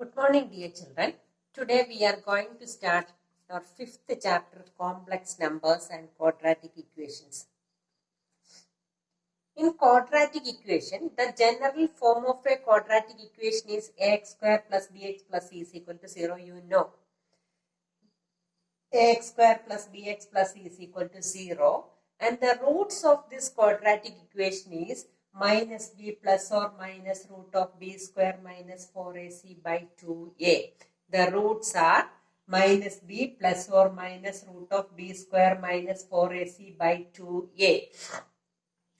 Good morning, dear children. Today we are going to start our fifth chapter, complex numbers and quadratic equations. In quadratic equation, the general form of a quadratic equation is ax square plus bx plus c is equal to 0. You know, ax square plus bx plus c is equal to 0. And the roots of this quadratic equation is minus b plus or minus root of b square minus 4ac by 2a. The roots are minus b plus or minus root of b square minus 4ac by 2a.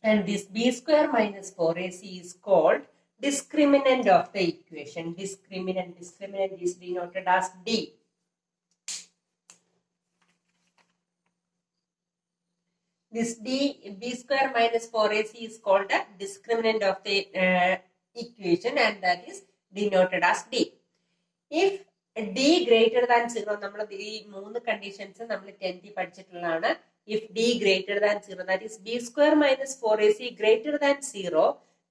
And this b square minus 4ac is called discriminant of the equation. Discriminant is denoted as d. This b square minus 4ac is called the discriminant of the equation, and that is denoted as d. If d greater than 0, നമ്മൾ ഈ മൂന്ന് conditions നമ്മൾ 10th പഠിച്ചിട്ടുള്ളതാണ്. If d greater than 0, that is b square minus 4ac greater than 0,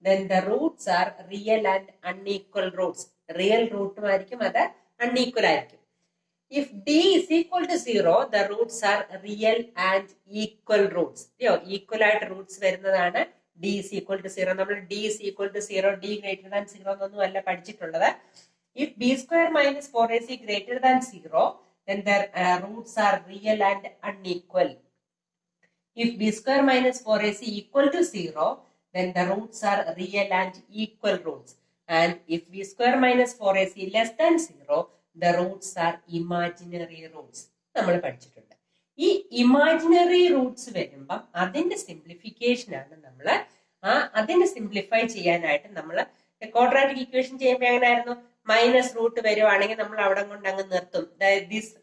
then the roots are real and unequal roots. Real root ആയിരിക്കും, അത് unequal ആയിരിക്കും. If d is equal to 0, the roots are real and equal roots. Equal ആയിട്ട് roots വരുന്നതാണ് d is equal to 0. നമ്മൾ d is equal to 0, d greater than 0 എന്നൊന്നും അല്ല പഠിച്ചിട്ടുള്ളത്. If b square minus 4ac greater than 0, then the roots are real and unequal. If b square minus 4ac equal to 0, then the roots are real and equal roots. And if b square minus 4ac less than 0, the roots are imaginary roots. നമ്മൾ പഠിച്ചിട്ടുണ്ട്. ഈ imaginary Roots വരുമ്പം അതിന്റെ simplification ആണ് നമ്മൾ അതിനെ simplify ചെയ്യാനായിട്ട് നമ്മൾ ക്വാഡ്രാറ്റിക് ഇക്വേഷൻ ചെയ്യുമ്പോൾ എങ്ങനെയായിരുന്നു? മൈനസ് റൂട്ട് വരുവാണെങ്കിൽ നമ്മൾ അവിടെ കൊണ്ട് അങ്ങ് നിർത്തും. This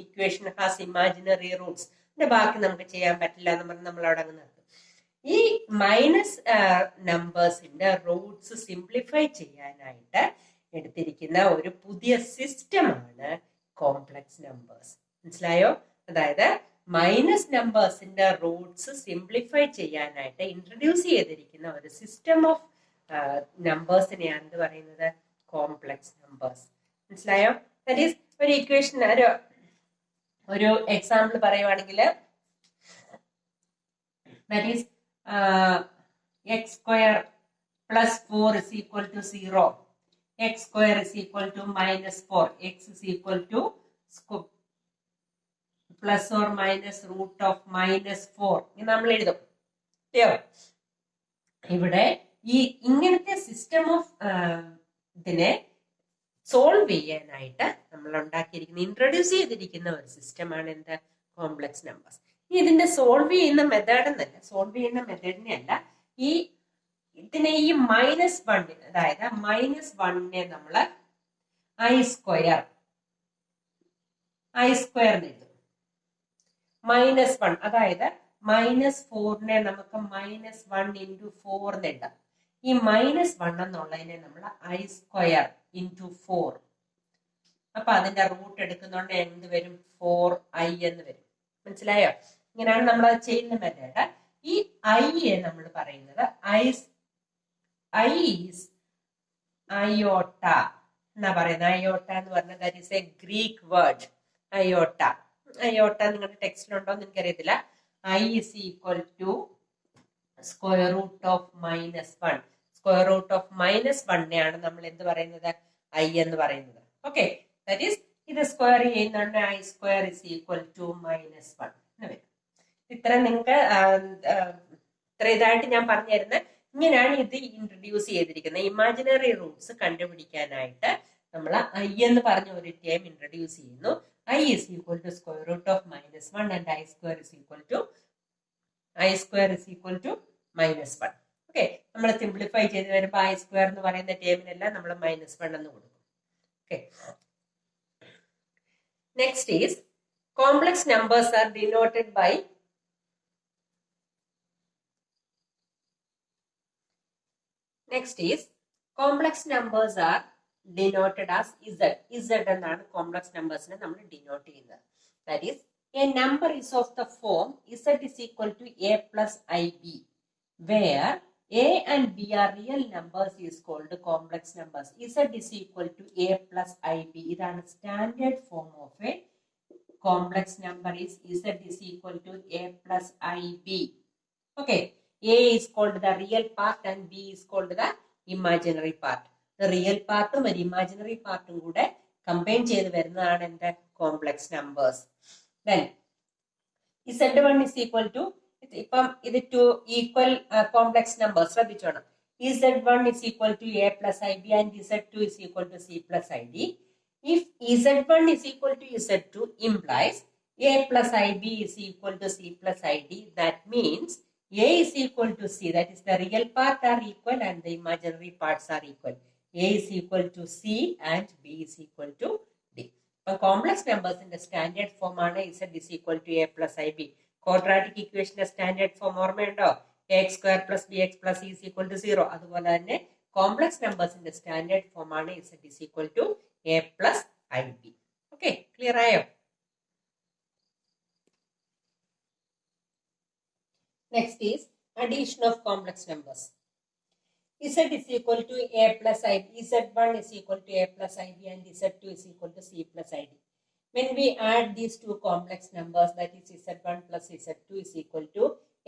equation has imaginary Roots, ബാക്കി നമുക്ക് ചെയ്യാൻ പറ്റില്ല എന്ന് പറഞ്ഞ് നമ്മൾ അവിടെ അങ്ങ് നിർത്തും. ഈ മൈനസ് നമ്പേഴ്സിന്റെ റൂട്ട്സ് സിംപ്ലിഫൈ ചെയ്യാനായിട്ട് എടുത്തിരിക്കുന്ന ഒരു പുതിയ സിസ്റ്റമാണ് കോംപ്ലക്സ് നമ്പേഴ്സ്. മനസ്സിലായോ? അതായത് മൈനസ് നമ്പേഴ്സിന്റെ റൂട്ട്സ് സിംപ്ലിഫൈ ചെയ്യാനായിട്ട് ഇൻട്രൊഡ്യൂസ് ചെയ്തിരിക്കുന്ന ഒരു സിസ്റ്റം ഓഫ് നമ്പേഴ്സിനെയാണ് എന്ത് പറയുന്നത്? Complex numbers. മനസ്സിലായോ? ദാറ്റ് ഈസ് ഒരു ഇക്വേഷൻ, ഒരു എക്സാമ്പിൾ പറയുവാണെങ്കിൽ that is X square plus 4 is equal to 0. X square is equal to minus 4. X is equal to plus or minus root of minus 4. ഇങ്ങനെ നമ്മൾ എഴുതും. ഇവിടെ ഈ ഇങ്ങനത്തെ സിസ്റ്റം ഓഫ് ഇതിനെ സോൾവ് ചെയ്യാനായിട്ട് നമ്മൾ ഉണ്ടാക്കിയിരിക്കുന്ന ഇൻട്രൊഡ്യൂസ് ചെയ്തിരിക്കുന്ന ഒരു സിസ്റ്റമാണ് എന്ത്? Complex numbers. ഇതിന്റെ സോൾവ് ചെയ്യുന്ന മെത്തേഡ് എന്നല്ല, സോൾവ് ചെയ്യുന്ന മെത്തേഡിനെ അല്ല, ഇതിനെ ഈ -1, അതായത് -1നെ നമ്മൾ ഐ സ്ക്വയർ എഴുതും. -1, അതായത് -4നെ നമുക്ക് -1 into 4 എഴുതാം. ഈ -1 എന്നുള്ളതിനെ നമ്മൾ ഐ സ്ക്വയർ into 4. അപ്പൊ അതിന്റെ റൂട്ട് എടുക്കുന്നോണ്ട് എന്ത് വരും? 4i എന്ന് വരും. മനസ്സിലായോ? ഇങ്ങനെയാണ് നമ്മൾ അത് ചെയ്യുന്ന മെത്തേഡ്. ഈ ഐയെ നമ്മൾ പറയുന്നത് I is iota എന്നാ പറയുന്നത്. അയോട്ട എന്ന് പറഞ്ഞാൽ that is a Greek word. Iota നിങ്ങളുടെ ടെക്സ്റ്റിലുണ്ടോ എന്ന് എനിക്കറിയത്തില്ല. I is equal to square root of -1. Square root of -1നെയാണ് നമ്മൾ എന്ത് പറയുന്നത്? I എന്ന് പറയുന്നത്. ഓക്കെ, ദാറ്റ് ഈസ് ഇത് സ്ക്വയർ ചെയ്യുന്നുണ്ട്. I square is equal to -1 എന്ന് വരും. ഇത്ര നിങ്ങൾക്ക് ഇത്ര ഇതായിട്ട് ഞാൻ പറഞ്ഞു തരുന്നത്. ഇങ്ങനെയാണ് ഇത് ഇൻട്രൊഡ്യൂസ് ചെയ്തിരിക്കുന്നത്. ഇമാജിനറി റൂട്ട്സ് കണ്ടുപിടിക്കാനായിട്ട് നമ്മൾ ഐ എന്ന് പറഞ്ഞ ഒരു ടേം ഇൻട്രൊഡ്യൂസ് ചെയ്യുന്നു. I is equal to square root of -1 and i square is equal to -1. Okay, നമ്മൾ സിംപ്ലിഫൈ ചെയ്ത് വരുമ്പോൾ ഐ സ്ക്വയർ എന്ന് പറയുന്ന ടേമിനെല്ലാം നമ്മൾ -1 എന്ന് കൊടുക്കും. Okay, next is complex numbers are denoted by Next is complex numbers are denoted as Z. Z എന്നാണ് complex നമ്പേഴ്സിനെ നമ്മൾ ഡിനോട്ട് ചെയ്യുന്നത്. That is, a number is of the form Z is equal to A plus IB, where A and B are real numbers is called complex numbers. Z is equal to A plus IB. ഇതാണ് standard form of A complex number is Z is equal to A plus IB. Okay. A is called the real part and B is called the imaginary part. The real പാർട്ടും ഒരു imaginary പാർട്ടും കൂടെ combine ചെയ്ത് വരുന്നതാണ് എന്റെ complex numbers. Then Z1 is equal to, ഇപ്പം ഇത് two equal complex numbers ശ്രദ്ധിച്ചോണം. Z1 is equal to A plus IB and Z2 is equal to C plus ID. If Z1 is equal to Z2 implies A plus IB is equal to C plus ID. That means A is equal to C. That is the real part are equal and the imaginary parts are equal. A is equal to C and B is equal to D. Complex നമ്പേഴ്സിന്റെ standard form ആണ് Z is equal to A plus IB. Quadratic ഇക്വേഷന്റെ standard form ഓർമ്മയുണ്ടോ? X square plus b x plus is equal to 0. അതുപോലെ തന്നെ complex നമ്പേഴ്സിന്റെ standard form ആണ് Z is equal to A plus IB. Okay, clear ആയോ? Next is addition of complex numbers. Z is equal to A plus IB. Z1 is equal to A plus IB and Z2 is equal to C plus ID. When we add these two complex numbers, that is Z1 plus Z2 is equal to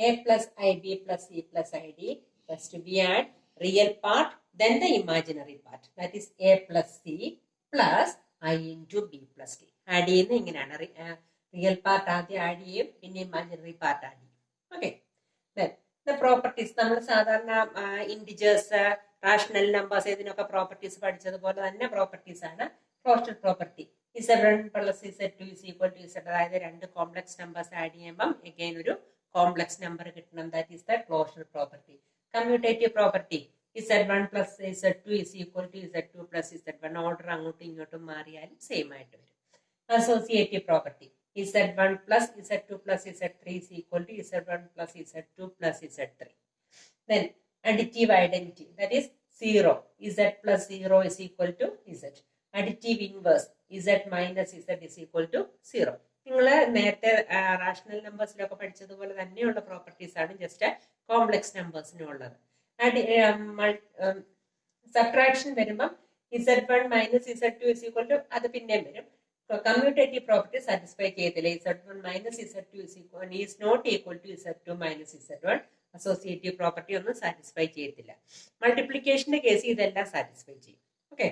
A plus IB plus C plus ID. First we add real part, then the imaginary part. That is A plus C plus I into B plus D. Add ചെയ്യുന്നത് ഇങ്ങനെയാണ്. Real part ആദ്യം add ചെയ്യും, പിന്നെ imaginary part add ചെയ്യും. Okay. Then the properties, നമ്മൾ സാധാരണ integers, rational numbers ഇതിനൊക്കെ properties പഠിച്ചതുപോലെ തന്നെ പ്രോപ്പർട്ടീസ് ആണ് closure property. Z1 plus Z2 is equal to Z, അതായത് രണ്ട് കോംപ്ലക്സ് നമ്പേഴ്സ് ആഡ് ചെയ്യുമ്പം അഗൈൻ ഒരു കോംപ്ലക്സ് നമ്പർ കിട്ടണം. That is the closure property. Commutative property Z1 plus Z2 is equal to Z2 plus Z1. Order അങ്ങോട്ടും ഇങ്ങോട്ടും മാറിയാലും same ആയിട്ട് വരും. Associative property Z1 plus Z2 plus Z3 is equal to Z1 plus Z2 plus Z3. Then additive identity, that is 0. Z plus 0 is equal to Z. Additive inverse Z minus Z is equal to 0. നിങ്ങൾ നേരത്തെ rational നമ്പേഴ്സിലൊക്കെ പഠിച്ചതുപോലെ തന്നെയുള്ള properties ആണ് just complex നമ്പേഴ്സിനുള്ളത്. Subtraction വരുമ്പം Z1 minus Z2 is equal to അത് പിന്നെയും വരും. Commutative property satisfy ചെയ്യത്തില്ല. Z1 minus Z2 is not equal to Z2 minus Z1. Associative property ഒന്നും സാറ്റിസ്ഫൈ ചെയ്യത്തില്ല. മൾട്ടിപ്ലിക്കേഷന്റെ കേസ് ഇതെല്ലാം സാറ്റിസ്ഫൈ ചെയ്യും. Okay.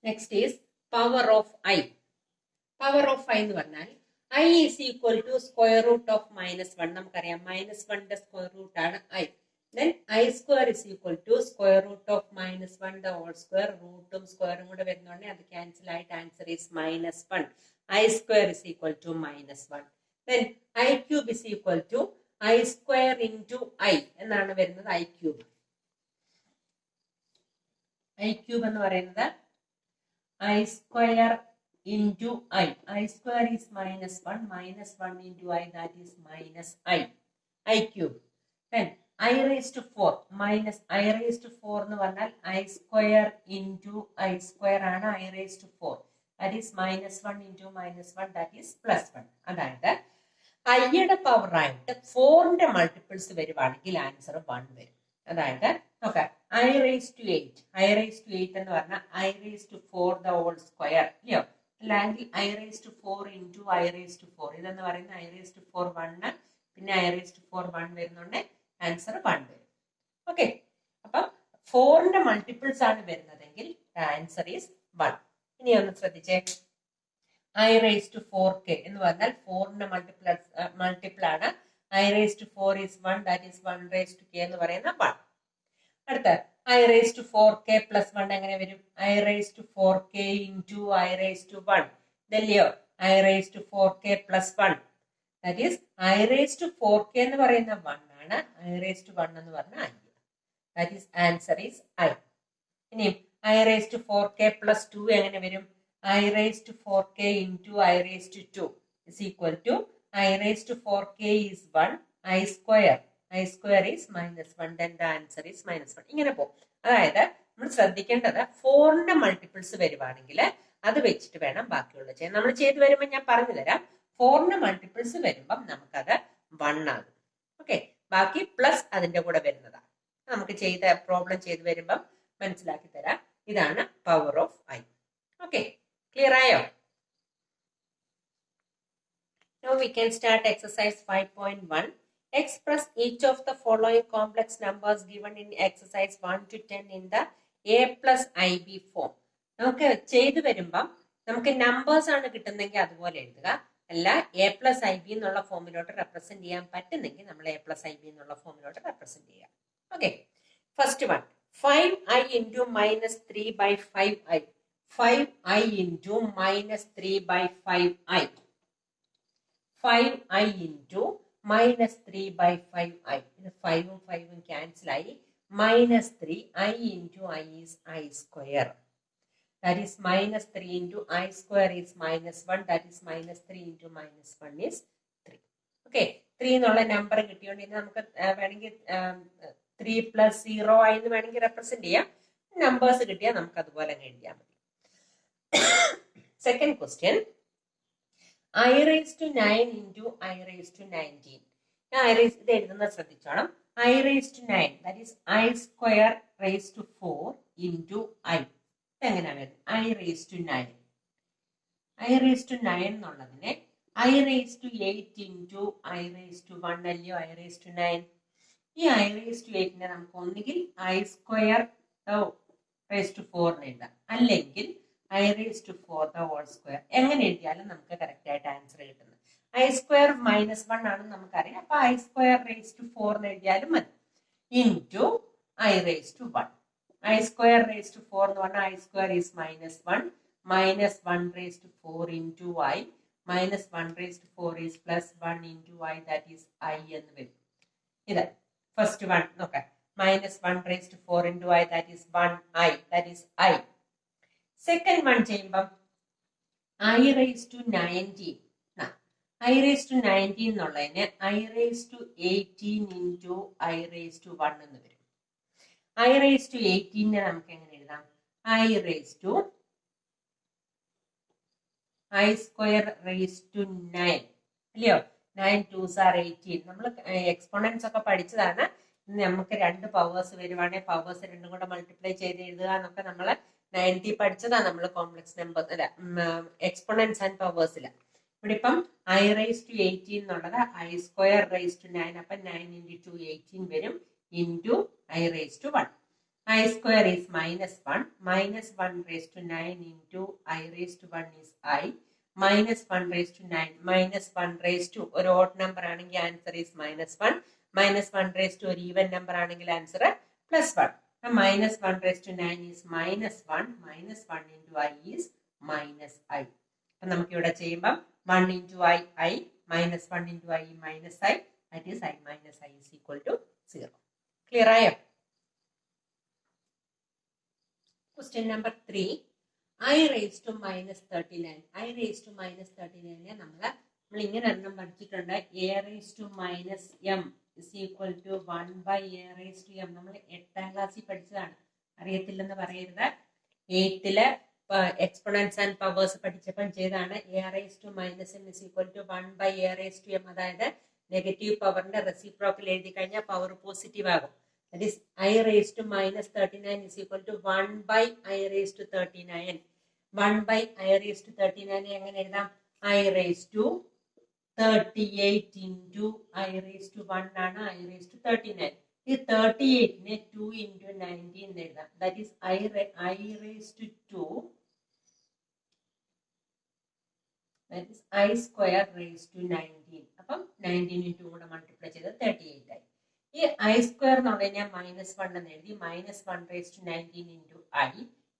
Next is power of i. Power of i എന്ന് പറഞ്ഞാൽ i is equal to square root of -1. നമുക്കറിയാം -1ന്റെ square root ആണ് i. Then I square is equal to square root of -1 the whole square. റൂട്ടും സ്ക്വയറും കൂടെ വരുന്നോണ്ട് അത് cancel ആയിട്ട് answer is -1. I square is equal to -1. Then I cube is equal to I square into I എന്നാണ് വരുന്നത്. I cube എന്ന് പറയുന്നത് I square into I. I square is -1. -1 into I, that is -I. I cube. Then I raised to 4 minus I raised to 4 എന്ന് പറഞ്ഞാൽ I square into I square ആണ് I raised to 4. That is -1 into -1, that is +1. അതായത് ഐയുടെ power ആയിട്ട് 4ന്റെ multiples വരുവാണെങ്കിൽ answer 1 വരും. അതായത് നോക്കാം, I raised to 8. I raised to 8 എന്ന് പറഞ്ഞാൽ I raised to 4 the whole square. ഇല്ലയോ? അല്ലെങ്കിൽ I raised to 4 into I raised to 4. ഇതെന്ന് പറയുന്നത് I raised to 4 1, പിന്നെ I raised to 4 1 വരുന്നുണ്ട്, ആൻസർ 1 വരും. ഓക്കെ. അപ്പം 4ന്റെ മൾട്ടിപ്പിൾസ് ആണ് വരുന്നതെങ്കിൽ ആൻസർ ഈസ് 1. ഇനി ഒന്ന് ശ്രദ്ധിച്ചേ, I raised to 4k എന്ന് പറഞ്ഞാൽ 4ന്റെ മൾട്ടിപ്പിൾ ആണ്. I raised to 4 is 1, that is 1 raised to k എന്ന് പറയുന്ന 1. അടുത്ത I raised to 4k plus 1 എങ്ങനെ വരും? I raised to 4k into I raised to 1. ഇതല്ലയോ I raised to 4k plus 1. That is I raised to 4k എന്ന് പറയുന്ന 1 ആണ്. I raised to 1 എന്ന് പറഞ്ഞ 5. That is answer is I. ഇനി I raised to 4k plus 2 എങ്ങനെ വരും? I raised to 4k into I raised to 2 is equal to I raised to 4k is 1, I square is -1, then the answer is -1. ഇങ്ങനെ പോകും. അതായത് നമ്മൾ ശ്രദ്ധിക്കേണ്ടത് 4ന്റെ multiples വരുവാണെങ്കിൽ അത് വെച്ചിട്ട് വേണം ബാക്കിയുള്ള ചെയ്യാൻ. നമ്മൾ ചെയ്ത് വരുമ്പോൾ ഞാൻ പറഞ്ഞു തരാം. 4ന്റെ മൾട്ടിപ്പിൾസ് വരുമ്പം നമുക്കത് 1 ആകും. ഓക്കെ. ഓക്കെ, ബാക്കി പ്ലസ് അതിന്റെ കൂടെ വരുന്നതാണ്. നമുക്ക് പ്രോബ്ലം ചെയ്ത് വരുമ്പം മനസ്സിലാക്കി തരാം. ഇതാണ് power of I. Okay, clear ആയോ? Now we can start exercise 5.1. Express each of the following complex numbers given in exercise 1 to 10 in the a plus ib form. നമുക്ക് ചെയ്തു വരുമ്പം നമുക്ക് നമ്പേഴ്സ് ആണ് കിട്ടുന്നെങ്കിൽ അതുപോലെ എഴുതുക. അല്ല എ പ്ലസ് ഐ ബി എന്നുള്ള ഫോമിലോട്ട് റെപ്രസെന്റ് ചെയ്യാൻ പറ്റുന്നെങ്കിൽ നമ്മൾ എ പ്ലസ് ഐ ബി എന്നുള്ള ഫോമിലോട്ട് റെപ്രസെന്റ് ചെയ്യാം. Okay, first one 5i into minus 3 by 5i. 5i into minus 3 by 5i. 5i into minus 3 by 5i. ഇത് 5ഉം 5ഉം ക്യാൻസൽ ആയി. minus 3 I into I is I square. That is minus 3 into I square is minus 1. That is minus 3 into minus 1 is 3. Okay, 3 എന്നുള്ള number കിട്ടിയോണ്ട് ഇനി നമുക്ക് വേണമെങ്കിൽ 3 plus 0 ആയി വേണമെങ്കിൽ represent ചെയ്യാം. Numbers കിട്ടിയാൽ നമുക്ക് അതുപോലെ എഴുതിയാൽ മതി. Second question I raised to 9 into I raised to 19. ഇത് എഴുതുന്നത് ശ്രദ്ധിച്ചോണം. I raised to 9, that is I square raised to 4 into I. എങ്ങനെയാ വരുന്നത്? I raised to 9. I raised to 9 എന്നുള്ളതിനെ I raised to 8 into I raised to 1 അല്ലയോ I raised to 9. ഈ I raised to 8 നമുക്ക് ഒന്നുകിൽ I square raised to 4 എഴുതാം, അല്ലെങ്കിൽ I raised to 4 the whole square. എങ്ങനെ എഴുതിയാലും നമുക്ക് കറക്റ്റ് ആയിട്ട് ആൻസർ കിട്ടുന്നത്. I square minus 1 ആണെന്ന് നമുക്കറിയാം. അപ്പൊ I square raised to 4 എന്ന് എഴുതിയാലും മതി. into I raised to 1. I square raised to 4 എന്ന് പറഞ്ഞാൽ I square is minus 1. minus 1 raised to 4 into I. minus 1 raised to 4 is plus 1 into I. That is I എന്ന് വരും. ഇത് first one നോക്കാം. minus 1 raised to 4 into I. That is 1I. That is I. Second one ചെയ്യുമ്പം I raised to 19. I raised to 19 എന്നുള്ളതിന് I raised to 18 into I raised to 1 എന്ന് വരും. I raised to 18 നമുക്ക് എങ്ങനെ എഴുതാം? I raised to I square raised to 9 അല്ലയോ? 9 2s are 18. നമ്മൾ exponents ഒക്കെ പഠിച്ചതാണ്. നമുക്ക് രണ്ട് പവേഴ്സ് വരുവാണെങ്കിൽ പവേഴ്സ് രണ്ടും കൂടെ മൾട്ടിപ്ലൈ ചെയ്ത് എഴുതുക എന്നൊക്കെ നമ്മൾ 90 പഠിച്ചതാണ്. നമ്മൾ കോംപ്ലക്സ് നമ്പർ അല്ല എക്സ്പോണൻസ് ആൻഡ് പവേഴ്സിൽ. ഇവിടെ ഇപ്പം I raised to 18 എന്നുള്ളത് I square raised to 9. അപ്പൊ 9 into 2 18 വരും into I raised to 1. I square is minus 1. minus 1 raised to 9 into I raised to 1 is I. minus 1 raised to 9. minus 1 raised to ഒരു odd number ആണെങ്കിൽ answer is minus 1. minus 1 raised to ഒരു even number ആണെങ്കിൽ answer plus 1. minus 1 raised to 9 is minus 1. minus 1 into I is minus I. അപ്പൊ നമുക്ക് ഇവിടെ ചെയ്യുമ്പോൾ 1 into I, minus 1 into I minus I, that is I minus I is equal to 0. Clear ആയോ? Question number 3. I raised to minus 39. I raised to minus 39 നമ്മൾ ഇങ്ങനെ എണ്ണം പഠിച്ചിട്ടുണ്ട്. A raised to minus M is equal to 1 by A raised to M. നമ്മൾ 8ാം ക്ലാസ്സിൽ പഠിച്ചതാണ്, അറിയത്തില്ലെന്ന് പറയരുത്. 8th exponents and powers പഠിച്ചപ്പോൾ ചെയ്താണ്. A raised to minus M is equal to 1 by A raised to M. അതായത് നെഗറ്റീവ് പവറിന്റെ reciprocal എഴുതി കഴിഞ്ഞാൽ പവർ പോസിറ്റീവ് ആകും. That is I raised to minus 39 is equal to 1 by I raised to 39. 1 by I raised to 39 എങ്ങനെ എഴുതാം? I raised to 38 into I raised to 1 ആണ് I raised to 39. ഈ 38നെ 2 into 90 എന്ന് എഴുതാം. That is I raised to 2. That is I square raised to 19. അപ്പം 19 into കൂടെ multiply ചെയ്ത് 38 ആയി. ഈ I square എന്ന് പറഞ്ഞാൽ minus 1 എന്ന് എഴുതി. minus 1 raised to 19 into I.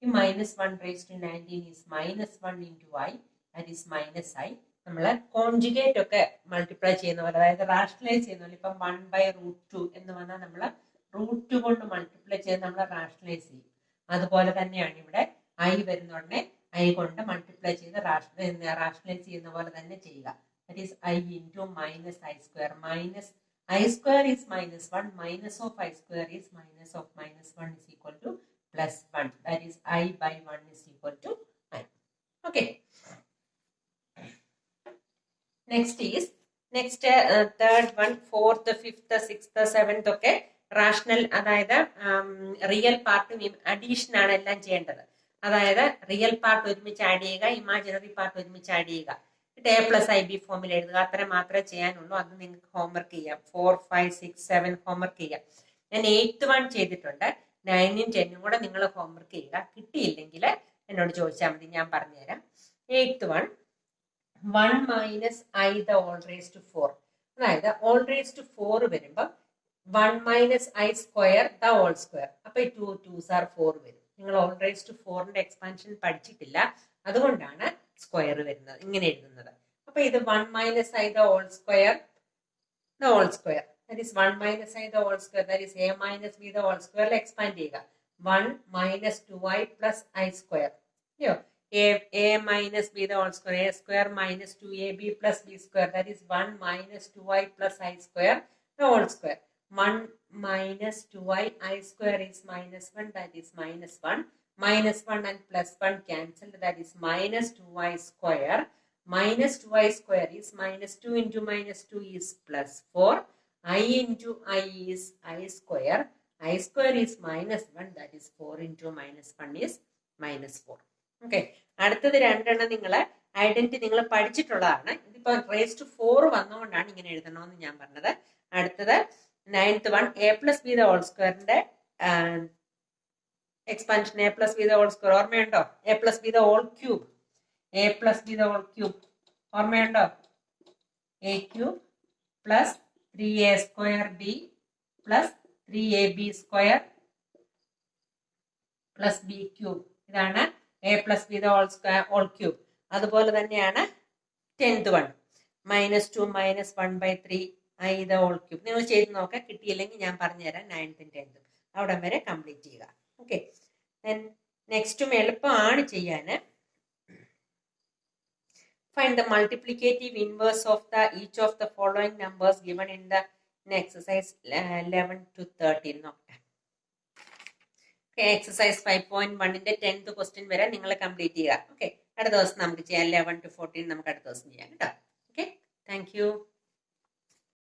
ഈ minus 1 raised to 19 is minus 1 into I. That is minus I. നമ്മൾ കോൺജുഗേറ്റ് ഒക്കെ മൾട്ടിപ്ലൈ ചെയ്യുന്ന പോലെ, അതായത് റാഷണലൈസ് ചെയ്യുന്ന പോലെ, ഇപ്പം 1 by √2 എന്ന് പറഞ്ഞാൽ നമ്മൾ √2 കൊണ്ട് മൾട്ടിപ്ലൈ ചെയ്ത് നമ്മൾ റാഷണലൈസ് ചെയ്യും. അതുപോലെ തന്നെയാണ് ഇവിടെ I വരുന്ന ഉടനെ I കൊണ്ട് മൾട്ടിപ്ലൈ ചെയ്ത് റാഷണലൈസ് ചെയ്യുന്ന പോലെ തന്നെ ചെയ്യുക. That is I into minus I square. minus I square is minus 1. minus of I square is minus of minus 1 is equal to plus 1. That is I by 1 is equal to I. Okay. Next is next third one, fourth, fifth, sixth, seventh ഒക്കെ rational, അതായത് real പാർട്ടും addition ആണ് എല്ലാം ചെയ്യേണ്ടത്. അതായത് real part ഒരുമിച്ച് add ചെയ്യുക, imaginary part ഒരുമിച്ച് ആഡ് ചെയ്യുക, A+IB ഫോമിൽ എഴുതുക. അത്ര മാത്രമേ ചെയ്യാനുള്ളൂ. അത് നിങ്ങൾക്ക് ഹോംവർക്ക് ചെയ്യാം. 4, 5, 6, 7 ഹോംവർക്ക് ചെയ്യാം. ഞാൻ 8th 1 ചെയ്തിട്ടുണ്ട്. 9ഉം 10ഉം കൂടെ നിങ്ങൾ ഹോംവർക്ക് ചെയ്യുക. കിട്ടിയില്ലെങ്കിൽ എന്നോട് ചോദിച്ചാൽ മതി, ഞാൻ പറഞ്ഞുതരാം. 8th 1, 1 minus I the all raised to 4. അതായത് all raised to 4 വരുമ്പോൾ 1 minus I square the whole square. അപ്പൊ 2 2s are 4 വരും. നിങ്ങൾ all raised to 4ന്റെ എക്സ്പാൻഷൻ പഠിച്ചിട്ടില്ല, അതുകൊണ്ടാണ് സ്ക്വയർ വരുന്നത്, ഇങ്ങനെ എഴുതുന്നത്. അപ്പൊ ഇത് 1 minus I the whole square the whole square, that is 1 minus I the whole square, that is A minus B the whole square expand ചെയ്യുക. 1 minus 2I plus I square. അയ്യോ, A minus B the whole square, A square minus 2AB plus B square, that is 1 minus 2I plus I square the whole square. 1 minus 2I, I square is minus 1, that is minus 1. Minus 1 and plus 1 cancelled, that is minus 2I square. Minus 2I square is minus 2 into minus 2 is plus 4. I into I is I square. I square is minus 1, that is 4 into minus 1 is minus 4. Okay, അടുത്തത് രണ്ടെണ്ണം നിങ്ങൾ identity നിങ്ങൾ പഠിച്ചിട്ടുള്ളതാണ്. ഇതിപ്പോ raise to 4 വന്നുകൊണ്ടാണ് ഇങ്ങനെ എഴുതണമെന്ന് ഞാൻ പറഞ്ഞത്. അടുത്തത് 9th 1, A+B the whole സ്ക്വയറിന്റെ expansion. A+B the whole square ഓർമ്മയുണ്ടോ? A+B the whole cube, A+B the whole cube ഓർമ്മയുണ്ടോ? A cube plus 3A square B plus 3AB square plus B cube. ഇതാണ് A+B the whole square whole cube. അതുപോലെ തന്നെയാണ് 10th 1, -2 minus 1/3 I the whole cube. നിങ്ങൾ ചെയ്ത് നോക്കാം, കിട്ടിയില്ലെങ്കിൽ ഞാൻ പറഞ്ഞുതരാം. 9th 10th അവിടെ വരെ കംപ്ലീറ്റ് ചെയ്യുക. ഓക്കെ, നെക്സ്റ്റും എളുപ്പമാണ് ചെയ്യാൻ. Find the multiplicative inverse of the each of the following numbers given in the exercise 11 to 13. നോക്കാം. എക്സസൈസ് 5.1ന്റെ 10th ക്വസ്റ്റ്യൻ വരെ നിങ്ങൾ കംപ്ലീറ്റ് ചെയ്യുക. ഓക്കെ, അടുത്ത ദിവസം നമുക്ക് ചെയ്യാം. 11 to 14 നമുക്ക് അടുത്ത ദിവസം ചെയ്യാം കേട്ടോ. Okay, thank you.